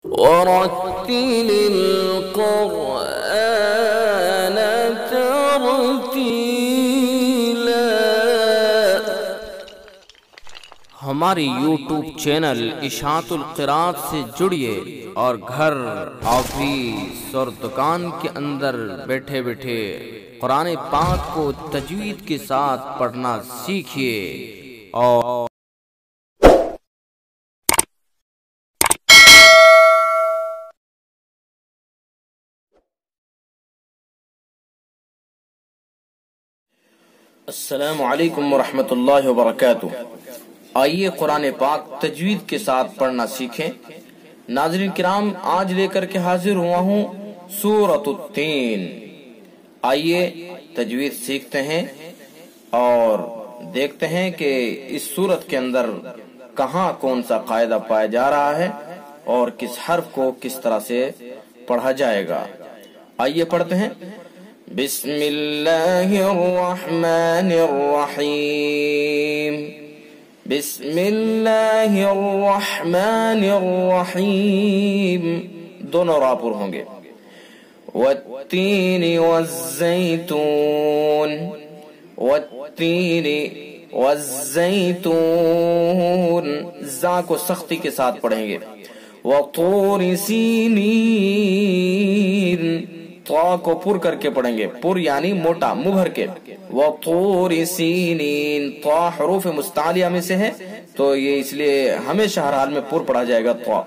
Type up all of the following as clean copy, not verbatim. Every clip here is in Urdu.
ورتل القرآن ترتیلا۔ ہماری یوٹوب چینل اشاعت القراءت سے جڑیے اور گھر، آفس اور دکان کے اندر بیٹھے بیٹھے قرآن پاک کو تجوید کے ساتھ پڑھنا سیکھیے۔ اور السلام علیکم ورحمۃ اللہ وبرکاتہ۔ آئیے قرآن پاک تجوید کے ساتھ پڑھنا سیکھیں۔ ناظرین کرام، آج لے کر کے حاضر ہوا ہوں سورۃ التین۔ آئیے تجوید سیکھتے ہیں اور دیکھتے ہیں کہ اس سورت کے اندر کہاں کون سا قاعدہ پایا جا رہا ہے اور کس حرف کو کس طرح سے پڑھا جائے گا۔ آئیے پڑھتے ہیں۔ بسم اللہ الرحمن الرحیم، بسم اللہ الرحمن الرحیم، دونوں را پر ہوں گے۔ والتین والزیتون، والتین والزیتون، زا کو سختی کے ساتھ پڑھیں گے۔ وطور سینین، طا کو پر کر کے پڑھیں گے، پر یعنی موٹا منہ بھر کے۔ وطور سینین، طا حروف مستعلیہ میں سے ہے تو یہ اس لیے ہمیشہ ہر حال میں پر پڑھا جائے گا طا۔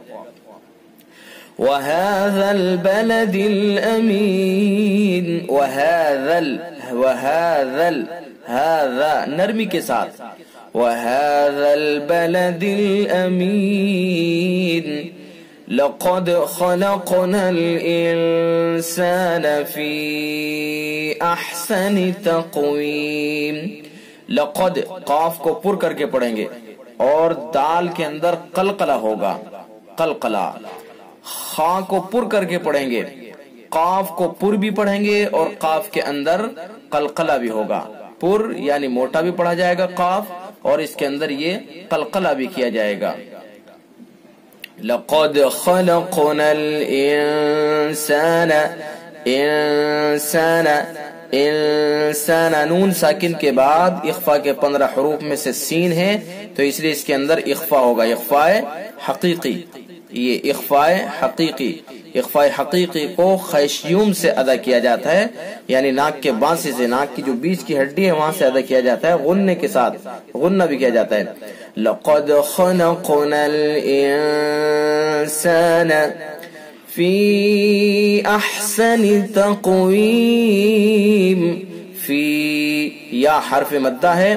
وهذا البلد الامین، هذا نرمی کے ساتھ، وهذا البلد الامین، لقد خلقنا الانسان فی احسن تقویم۔ لقد قاف کو پر کر کے پڑھیں گے اور دال کے اندر قلقلہ ہوگا، قلقلہ۔ خا کو پر کر کے پڑھیں گے، قاف کو پر بھی پڑھیں گے اور قاف کے اندر قلقلہ بھی ہوگا۔ پر یعنی موٹا بھی پڑھا جائے گا قاف، اور اس کے اندر یہ قلقلہ بھی کیا جائے گا۔ لقد خلقنا الانسان، انسان نون ساکن کے بعد اخفا کے 15 حروف میں سے سین ہے تو اس لیے اس کے اندر اخفا ہوگا، اخفاء حقیقی۔ یہ اخفاء حقیقی، اخفاء حقیقی کو خیشیوم سے ادا کیا جاتا ہے، یعنی ناک کے بانسے سے، ناک کی جو بیچ کی ہڈی ہے وہاں سے ادا کیا جاتا ہے، غننے کے ساتھ، غنہ بھی کیا جاتا ہے۔ لقد خلقنا الانسان فی احسن تقویم، فی یا حرف مدہ ہے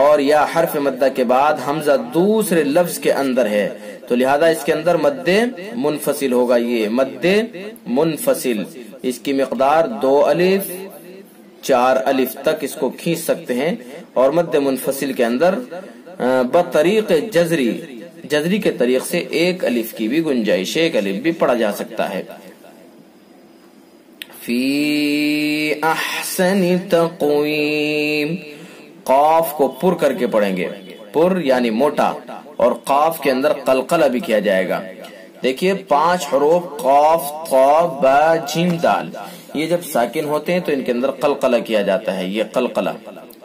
اور یا حرف مدہ کے بعد حمزہ دوسرے لفظ کے اندر ہے تو لہذا اس کے اندر مد منفصل ہوگا۔ یہ مد منفصل، اس کی مقدار 2 الف 4 الف تک اس کو کھینچ سکتے ہیں، اور مد منفصل کے اندر بطریق جزری کے طریق سے 1 الف کی بھی گنجائش، 1 الف بھی پڑھا جا سکتا ہے۔ فی احسن تقویم، قاف کو پر کر کے پڑھیں گے، پر یعنی موٹا، اور قاف کے اندر قلقلہ بھی کیا جائے گا۔ دیکھیے 5 حروف قاف، طا، با، جیم، دال، یہ جب ساکن ہوتے ہیں تو ان کے اندر قلقلہ کیا جاتا ہے۔ یہ قلقلہ،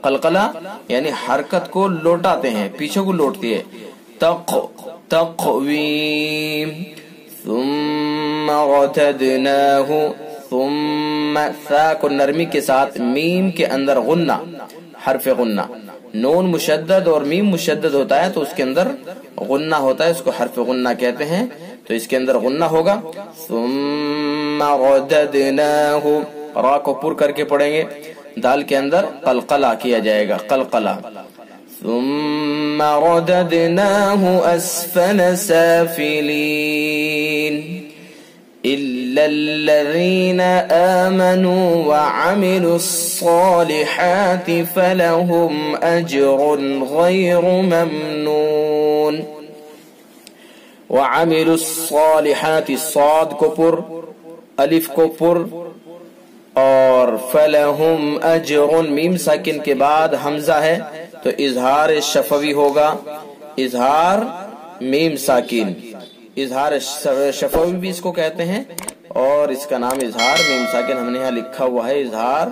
قلقلہ یعنی حرکت کو لوٹاتے ہیں، پیچھے کو لوٹتی ہے۔ تقویم، ثم رددناہ، ثم، ثا کو نرمی کے ساتھ، میم کے اندر غنہ، حرف غنہ، نون مشدد اور میم مشدد ہوتا ہے تو اس کے اندر غنہ ہوتا ہے، اس کو حرف غنہ کہتے ہیں، تو اس کے اندر غنہ ہوگا۔ ثم رددناہ، را کو پر کر کے پڑھیں گے، دال کے اندر قلقلہ کیا جائے گا، قلقلہ۔ ثم رددناہ اسفل سافلین، إلا الذين آمنوا وعملوا الصالحات فلهم أجر غير ممنون۔ وعملوا الصالحات، صاد کو پر، الف کو پر، اور فلهم أجر، میم ساکن کے بعد حمزہ ہے تو اظہار شفوی ہوگا، اظہار میم ساکن، اظہار شفوی بھی اس کو کہتے ہیں، اور اس کا نام اظہار میم ساکن، ہم نے یہاں لکھا ہوا ہے اظہار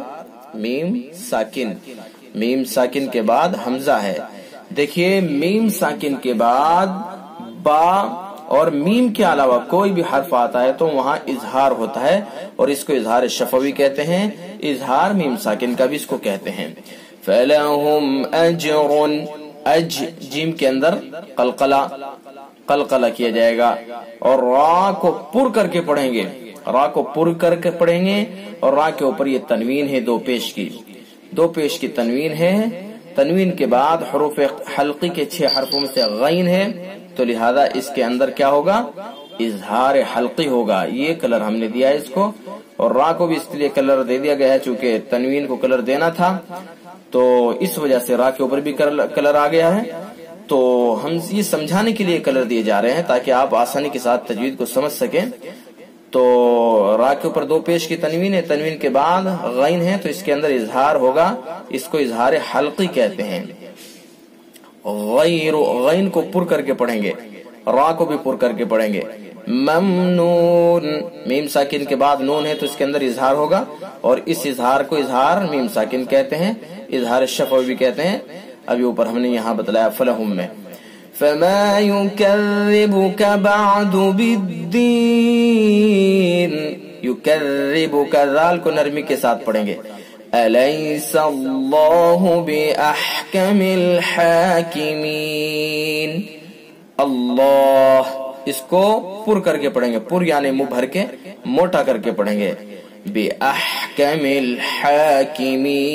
میم ساکن، میم ساکن کے بعد حمزہ ہے۔ دیکھیے میم ساکن کے بعد با اور میم کے علاوہ کوئی بھی حرف آتا ہے تو وہاں اظہار ہوتا ہے، اور اس کو اظہار شفوی کہتے ہیں، اظہار میم ساکن کا بھی اس کو کہتے ہیں۔ فَلَهُمْ أَجْرٌ، اج جیم کے اندر قلقلہ کیا جائے گا، اور را کو پر کر کے پڑھیں گے، را کو پر کر کے پڑھیں گے، اور را کے اوپر یہ تنوین ہے دو پیش کی تنوین ہے، تنوین کے بعد حروف حلقی کے 6 حرفوں میں سے غین ہے، تو لہذا اس کے اندر کیا ہوگا؟ اظہار حلقی ہوگا۔ یہ کلر ہم نے دیا ہے اس کو، اور را کو بھی اس لیے کلر دے دیا گیا ہے چونکہ تنوین کو کلر دینا تھا، تو اس وجہ سے را کے اوپر بھی کلر آ گیا ہے۔ تو ہم یہ سمجھانے کے لیے کلر دیے جا رہے ہیں تاکہ آپ آسانی کے ساتھ تجوید کو سمجھ سکیں۔ تو را کے اوپر 2 پیش کی تنوین ہے، تنوین کے بعد غین ہے، تو اس کے اندر اظہار ہوگا، اس کو اظہار حلقی کہتے ہیں۔ غین کو پر کر کے پڑھیں گے، را کو بھی پر کر کے پڑھیں گے۔ ممنون، میم ساکن کے بعد نون ہے تو اس کے اندر اظہار ہوگا، اور اس اظہار کو اظہار میم ساکن کہتے ہیں، اظہار شفوی بھی کہتے ہیں۔ ابھی اوپر ہم نے یہاں بتلایا فلہم میں فَمَا يُكَذِّبُكَ بَعْدُ بِالدِّينِ، يُكَذِّبُكَ ذال کو نرمی کے ساتھ پڑھیں گے۔ أَلَيْسَ اللَّهُ بِأَحْكَمِ الْحَاكِمِينَ، اللہ اس کو پر کر کے پڑھیں گے، پر یعنی منہ بھر کے موٹا کر کے پڑھیں گے۔ بِأَحْكَمِ الْحَاكِمِينَ،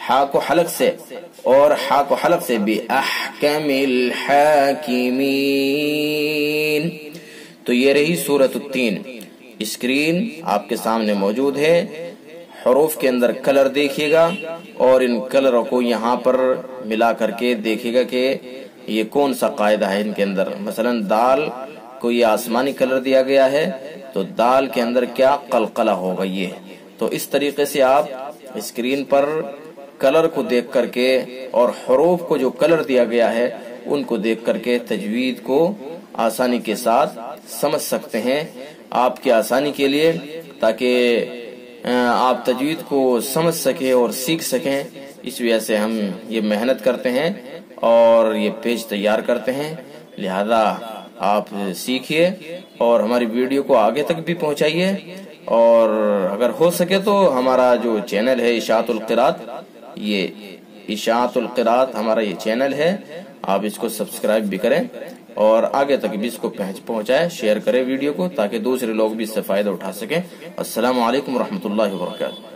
ہا کو حلق سے اور ہا کو حلق سے، بِأَحْكَمِ الْحَاكِمِينَ۔ تو یہ رہی سورۃ التین، اسکرین آپ کے سامنے موجود ہے، حروف کے اندر کلر دیکھیے گا، اور ان کلروں کو یہاں پر ملا کر کے دیکھیے گا کہ یہ کون سا قاعدہ ہے ان کے اندر۔ مثلا دال کو یہ آسمانی کلر دیا گیا ہے، تو دال کے اندر کیا قلقلہ ہوگا یہ۔ تو اس طریقے سے آپ اسکرین پر کلر کو دیکھ کر کے اور حروف کو جو کلر دیا گیا ہے ان کو دیکھ کر کے تجوید کو آسانی کے ساتھ سمجھ سکتے ہیں، آپ کی آسانی کے لیے، تاکہ آپ تجوید کو سمجھ سکیں اور سیکھ سکیں۔ اس وجہ سے ہم یہ محنت کرتے ہیں اور یہ پیج تیار کرتے ہیں، لہذا آپ سیکھیے اور ہماری ویڈیو کو آگے تک بھی پہنچائیے، اور اگر ہو سکے تو ہمارا جو چینل ہے اشاعت القراءت، یہ اشاعت القراءت ہمارا یہ چینل ہے، آپ اس کو سبسکرائب بھی کریں اور آگے تک بھی اس کو پہنچائیں، شیئر کریں ویڈیو کو، تاکہ دوسرے لوگ بھی اس سے فائدہ اٹھا سکیں۔ السلام علیکم ورحمۃ اللہ وبرکاتہ۔